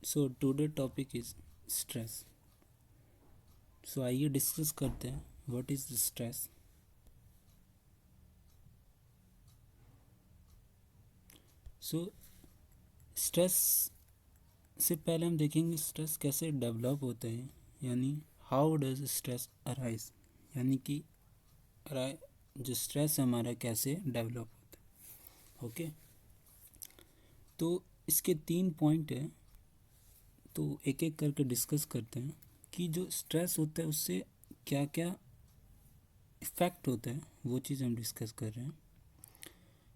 So today topic is stress. So आइए discuss करते हैं what is stress. So stress से पहले हम देखेंगे स्ट्रेस कैसे डेवलप होते हैं, यानी हाउ डज स्ट्रेस अराइज, यानी कि जो स्ट्रेस है हमारा कैसे डेवलप होता है। ओके, तो इसके 3 पॉइंट है, तो एक एक करके डिस्कस करते हैं कि जो स्ट्रेस होता है उससे क्या क्या इफेक्ट होता है, वो चीज़ हम डिस्कस कर रहे हैं।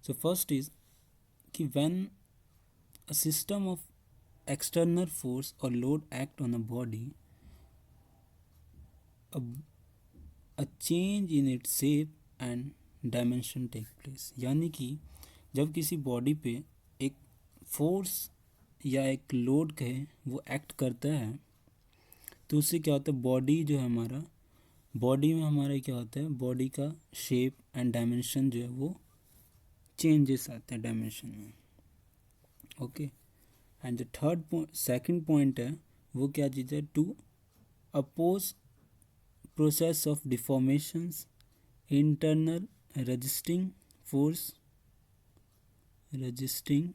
सो फर्स्ट इज कि when a system of external force or load act on a body, a, a change in its shape and dimension take place। यानी कि जब किसी बॉडी पे एक फोर्स या एक लोड कहे वो एक्ट करता है तो उससे क्या होता है, बॉडी जो है हमारा, बॉडी में हमारा क्या होता है, बॉडी का शेप एंड डायमेंशन जो है वो चेंजेस आते हैं डायमेंशन में। ओके, एंड जो सेकंड पॉइंट है वो क्या चीज़ है, to oppose process of deformations, internal resisting force, resisting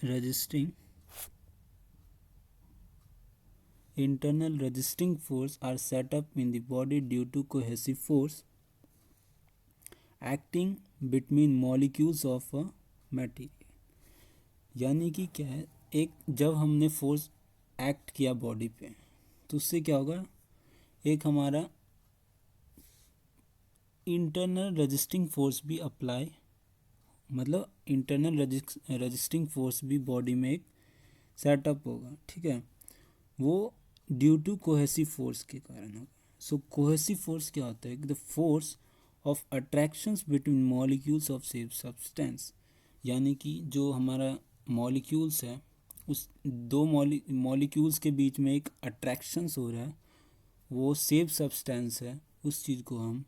resisting internal resisting force are set up in the body due to cohesive force acting between molecules of a material। यानी कि क्या है, एक जब हमने फोर्स एक्ट किया body पे तो उससे क्या होगा, एक हमारा इंटरनल रेजिस्टिंग फोर्स भी अप्लाई, मतलब इंटरनल रेजिस्टिंग फोर्स भी बॉडी में एक सेटअप होगा। ठीक है, वो ड्यू टू कोहेसिव फोर्स के कारण होगा। सो कोहेसिव फोर्स क्या होता है, the force of attractions between molecules of same substance. यानी कि जो हमारा मॉलिक्यूल्स है उस दो मॉलिक्यूल्स के बीच में एक अट्रैक्शंस हो रहा है, वो सेम सब्सटेंस है, उस चीज़ को हम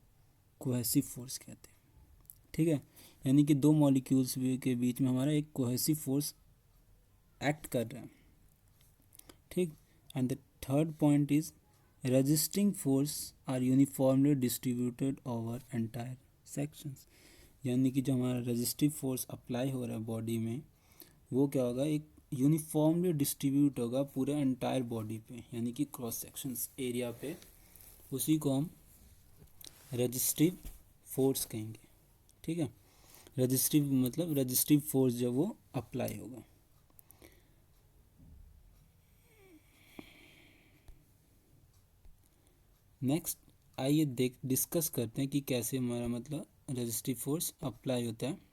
कोहेसिव फोर्स कहते हैं। ठीक है, यानी कि दो मॉलिक्यूल्स के बीच में हमारा एक कोहेसिव फोर्स एक्ट कर रहा है। ठीक, and the third point is resisting force are uniformly distributed over entire sections. यानी कि जो हमारा रेजिस्टिव फोर्स अप्लाई हो रहा है बॉडी में वो क्या होगा, एक यूनिफॉर्मली डिस्ट्रीब्यूट होगा पूरे एंटायर बॉडी पे, यानी कि क्रॉस सेक्शंस एरिया पे, उसी को हम रेजिस्टिव फोर्स कहेंगे। ठीक है, रेजिस्टिव मतलब रेजिस्टिव फोर्स जब वो अप्लाई होगा। नेक्स्ट आइए डिस्कस करते हैं कि कैसे हमारा मतलब रेजिस्टिव फोर्स अप्लाई होता है।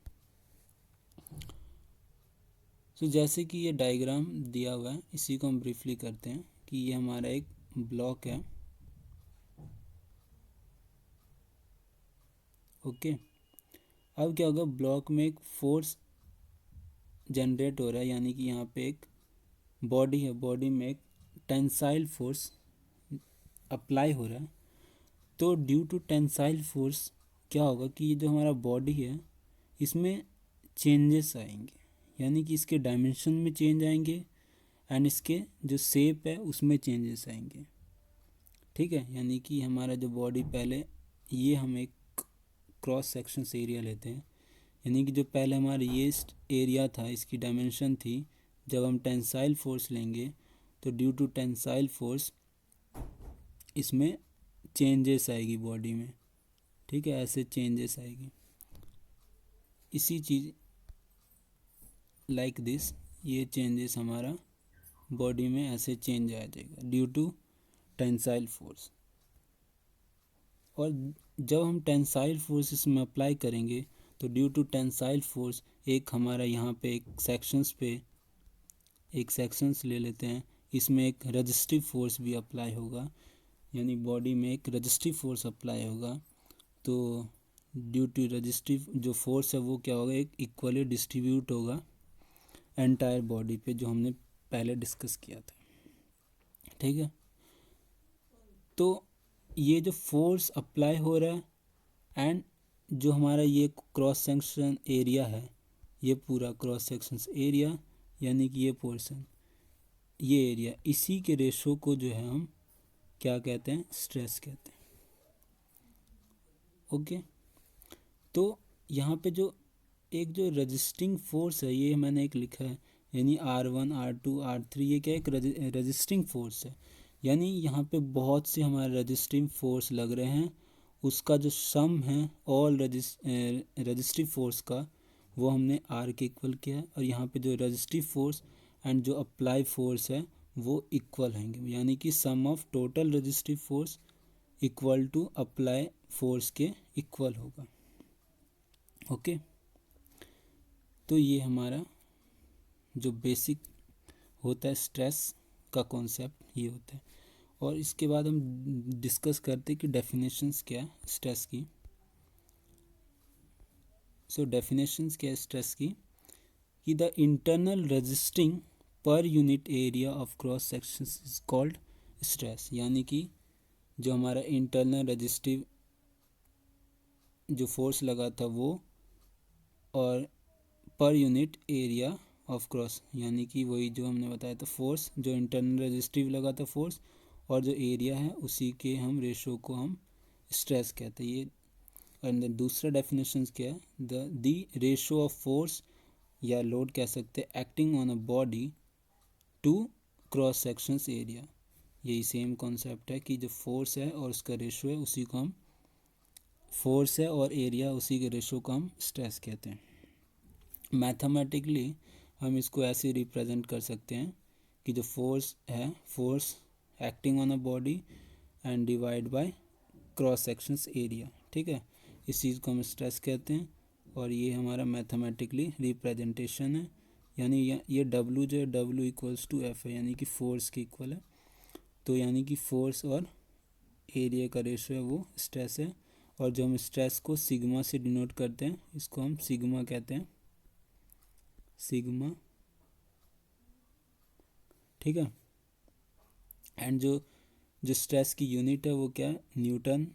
तो जैसे कि ये डायग्राम दिया हुआ है, इसी को हम ब्रीफली करते हैं कि ये हमारा एक ब्लॉक है। ओके, अब क्या होगा, ब्लॉक में एक फोर्स जनरेट हो रहा है, यानी कि यहाँ पे एक बॉडी है, बॉडी में एक टेंसाइल फोर्स अप्लाई हो रहा है। तो ड्यू टू टेंसाइल फोर्स क्या होगा कि ये जो हमारा बॉडी है इसमें चेंजेस आएंगे, यानी कि इसके डायमेंशन में चेंज आएंगे एंड इसके जो शेप है उसमें चेंजेस आएंगे। ठीक है, यानी कि हमारा जो बॉडी पहले, ये हम एक क्रॉस सेक्शन एरिया लेते हैं, यानी कि जो पहले हमारा ये एरिया था इसकी डायमेंशन थी, जब हम टेंसाइल फोर्स लेंगे तो ड्यू टू टेंसाइल फोर्स इसमें चेंजेस आएगी बॉडी में। ठीक है, ऐसे चेंजेस आएगी, इसी चीज़ लाइक दिस, ये चेंजेस हमारा बॉडी में ऐसे चेंज आ जाएगा ड्यू टू टेंसाइल फोर्स। और जब हम टेंसाइल फोर्स इसमें अप्लाई करेंगे तो ड्यू टू टेंसाइल फोर्स एक हमारा यहाँ पे एक सेक्शंस ले लेते हैं, इसमें एक रेजिस्टिव फोर्स भी अप्लाई होगा, यानी बॉडी में एक रेजिस्टिव फोर्स अप्लाई होगा। तो ड्यू टू रेजिस्टिव जो फोर्स है वो क्या होगा, एक इक्वली डिस्ट्रीब्यूट होगा एंटायर बॉडी पे, जो हमने पहले डिस्कस किया था। ठीक है, तो ये जो फोर्स अप्लाई हो रहा है एंड जो हमारा ये क्रॉस सेक्शन एरिया है, ये पूरा क्रॉस सेक्शन एरिया यानी कि ये पोर्शन, ये एरिया, इसी के रेशो को जो है हम क्या कहते हैं, स्ट्रेस कहते हैं। ओके, तो यहाँ पे जो एक जो रजिस्टिंग फोर्स है, ये मैंने एक लिखा है, यानी R1 R2 R3, ये क्या एक रजिस्टिंग फोर्स है, यानी यहाँ पे बहुत से हमारे रजिस्टिंग फोर्स लग रहे हैं, उसका जो सम है ऑल रजिस्टिव फोर्स का, वो हमने R के इक्वल किया है, और यहाँ पे जो रजिस्टिव फोर्स एंड जो अप्लाई फोर्स है वो इक्वल होंगे, यानी कि sum of total resistive force equal to apply force के इक्वल होगा। ओके, तो ये हमारा जो बेसिक होता है स्ट्रेस का कॉन्सेप्ट ये होता है। और इसके बाद हम डिस्कस करते हैं कि डेफिनेशंस क्या है स्ट्रेस की। सो डेफिनेशंस क्या है स्ट्रेस की, कि the internal resisting per unit area of cross section is called stress, यानी कि जो हमारा इंटरनल रेजिस्टिव जो फोर्स लगा था वो, और per unit area of cross, यानी कि वही जो हमने बताया था फोर्स, जो इंटरनल रेजिस्टिव लगा था फोर्स, और जो एरिया है उसी के हम रेशो को हम स्ट्रेस कहते हैं। ये एंड दूसरा डेफिनेशन क्या है, द रेशो ऑफ फोर्स या लोड कह सकते हैं acting on a body to cross sections area. यही सेम कॉन्सेप्ट है कि जो फोर्स है और उसका रेशो है उसी को हम, फोर्स है और एरिया उसी के रेशो को हम स्ट्रेस कहते हैं। मैथमेटिकली हम इसको ऐसे रिप्रेजेंट कर सकते हैं कि जो फोर्स है, force acting on a body and divide by cross sections area, ठीक है, इस चीज़ को हम स्ट्रेस कहते हैं। और ये हमारा मैथमेटिकली रिप्रेजेंटेशन है, यानी ये W जो है W इक्वल्स टू F है, यानी कि फोर्स के इक्वल है। तो यानी कि फोर्स और एरिया का रेशो है वो स्ट्रेस है। और जो हम स्ट्रेस को सिग्मा से डिनोट करते हैं, इसको हम सिग्मा कहते हैं, सिग्मा, ठीक है। एंड जो स्ट्रेस की यूनिट है वो क्या है, न्यूटन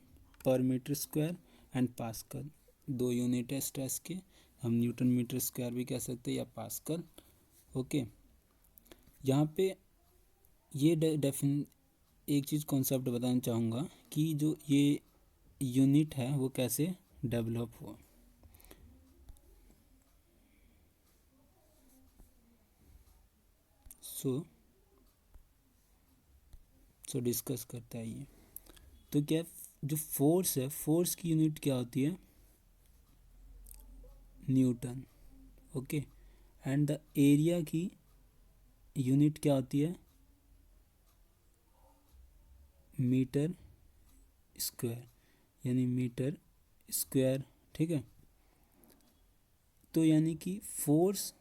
पर मीटर स्क्वायर एंड पास्कल, दो यूनिट है स्ट्रेस के, हम न्यूटन मीटर स्क्वायर भी कह सकते हैं या पास्कल। ओके, यहाँ पे ये एक चीज़ कॉन्सेप्ट बताना चाहूँगा कि जो ये यूनिट है वो कैसे डेवलप हुआ। सो डिस्कस करता है ये। तो क्या जो फोर्स है, फोर्स की यूनिट क्या होती है, Newton. Okay, and the area की यूनिट क्या होती है, मीटर स्क्वायर, यानी मीटर स्क्वायर, ठीक है। तो यानी कि फोर्स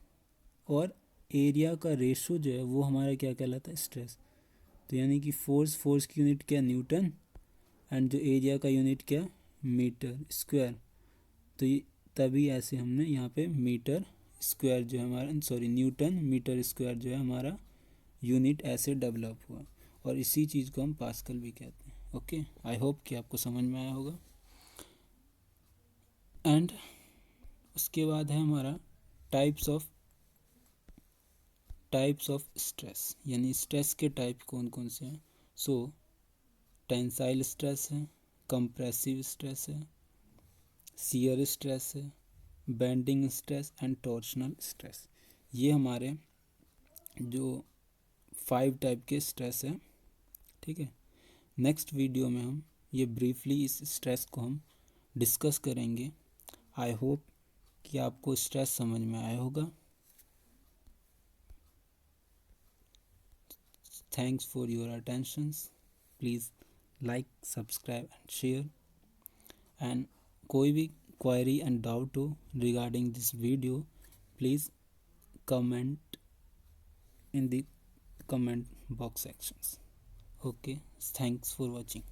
और एरिया का रेशो जो है वो हमारा क्या कहलाता है, स्ट्रेस। तो यानी कि फोर्स की यूनिट क्या, न्यूटन, एंड जो एरिया का यूनिट क्या, मीटर स्क्वायर। तो ये तभी ऐसे हमने यहाँ पे मीटर स्क्वायर जो है हमारा, सॉरी न्यूटन मीटर स्क्वायर जो है हमारा यूनिट ऐसे डेवलप हुआ, और इसी चीज़ को हम पास्कल भी कहते हैं। ओके, आई होप कि आपको समझ में आया होगा। एंड उसके बाद है हमारा टाइप्स ऑफ स्ट्रेस, यानी स्ट्रेस के टाइप कौन कौन से हैं। सो टेंसाइल स्ट्रेस है, कंप्रेसिव स्ट्रेस है, शियर स्ट्रेस है, bending stress and torsional stress. ये हमारे जो 5 टाइप के स्ट्रेस है, ठीक है। नेक्स्ट वीडियो में हम ये ब्रीफली इस स्ट्रेस को हम डिस्कस करेंगे। आई होप कि आपको स्ट्रेस समझ में आया होगा। Thanks for your attentions, please like, subscribe and share. And कोई भी क्वेरी एंड डाउट हो regarding this video, please comment in the comment box sections. Okay, thanks for watching.